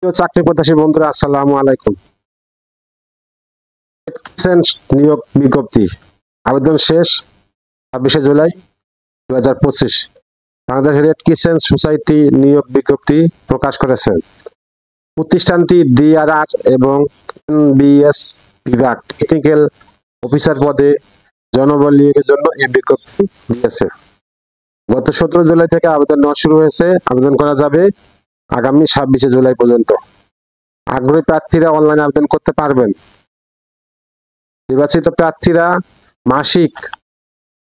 চাকরি প্রত্যাশী বন্ধুরা, আসসালামু আলাইকুম। নিয়োগ বিজ্ঞপ্তি আবেদন শেষ 26 July 2025। Bangladesh red crescent society নিয়োগ বিজ্ঞপ্তি প্রকাশ করেছে। প্রতিষ্ঠানটি ডিআরআর এবং এনবিএস বিভাগ টেকনিক্যাল অফিসার পদে জনবল নিয়োগের জন্য এই বিজ্ঞপ্তি দিয়েছে। গত 17 জুলাই থেকে আবেদন নেওয়া শুরু হয়েছে। আবেদন করা যাবে আগামী 26 জুলাই পর্যন্ত। আগ্রহী প্রার্থীরা অনলাইনে আবেদন করতে পারবেন। নির্বাচিত প্রার্থীরা মাসিক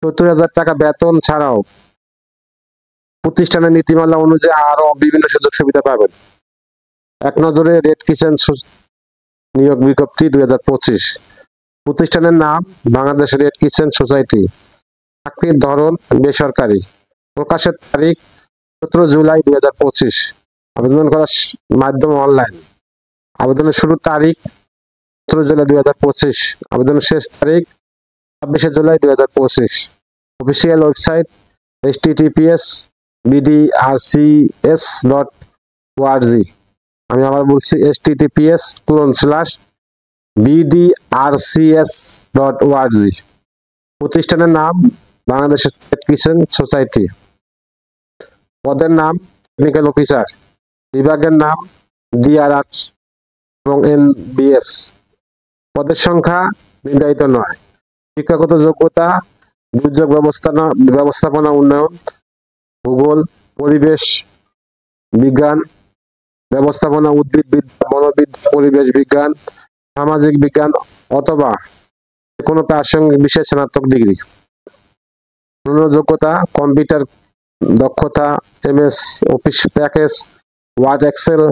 70,000 টাকা বেতন ছাড়াও প্রতিষ্ঠানের নীতিমালা অনুযায়ী আরো বিভিন্ন সুযোগ সুবিধা পাবেন। এক নজরে রেড ক্রিসেন্ট নিয়োগ বিজ্ঞপ্তি 2025। প্রতিষ্ঠানের নাম বাংলাদেশ রেড ক্রিসেন্ট সোসাইটি। চাকরির ধরন বেসরকারি। প্রকাশের তারিখ 17 জুলাই 2025। আবেদন করার মাধ্যম অনলাইন। আবেদনের শুরুর তারিখ 17 জুলাই 2025। আবেদনের শেষ তারিখ 26 জুলাই 2025। Official website https://bdrcs.org। আমি আবার বলছি https://bdrcs.org। প্রতিষ্ঠানের নাম বাংলাদেশ রেড ক্রিসেন্ট সোসাইটি। পদের নাম টেকনিক্যাল অফিসার। বিভাগের নাম ডিআরআর এবং এনবিএস। পদের সংখ্যা নির্ধারিত নয়। শিক্ষাগত যোগ্যতা দুর্যোগ ব্যবস্থাপনা উন্নয়ন, ভূগোল, পরিবেশ বিজ্ঞান, ব্যবস্থাপনা, উদ্ভিদবিদ্যা, বনবিদ্যা, পরিবেশ বিজ্ঞান, সামাজিক বিজ্ঞান অথবা কোনো প্রাসঙ্গিক বিষয়ে স্নাতক ডিগ্রি। অন্যান্য যোগ্যতা কম্পিউটার দক্ষতা, MS office package, word, excel,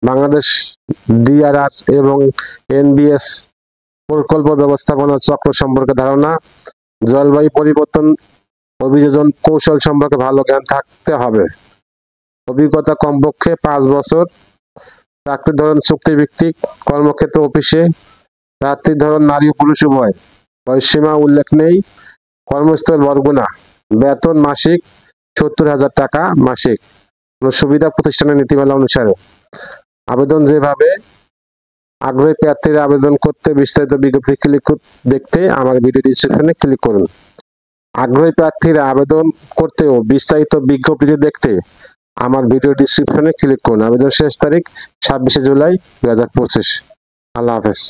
Bangladesh DRR এবং এনবিএস প্রকল্প ব্যবস্থাপনা চক্র সম্পর্কে ধারণা, জলবায়ু পরিবর্তন অভিযোজন কৌশল সম্পর্কে ভালো জ্ঞান থাকতে হবে। অভিজ্ঞতা কমপক্ষে 5 বছর। চাকরির ধরন চুক্তিভিত্তিক, কর্মক্ষেত্র অফিসে। প্রার্থীর ধরন নারী ও পুরুষ উভয়। বয়সসীমা উল্লেখ নেই। কর্মস্থল বরগুনা। বেতন মাসিক 70,000 টাকা মাসিক। সুবিধা প্রতিষ্ঠানের নীতিমালা অনুসারে। আবেদন যেভাবে। আগ্রহী প্রার্থীরা আবেদন করতে বিস্তারিত বিজ্ঞপ্তি দেখতে আমার ভিডিও ডিসক্রিপশনে ক্লিক করুন। আগ্রহী প্রার্থীরা আবেদন করতে ও বিস্তারিত বিজ্ঞপ্তি দেখতে আমার ভিডিও ডিসক্রিপশনে ক্লিক করুন। আবেদন শেষ তারিখ 26 জুলাই 2025। আল্লাহ হাফেজ।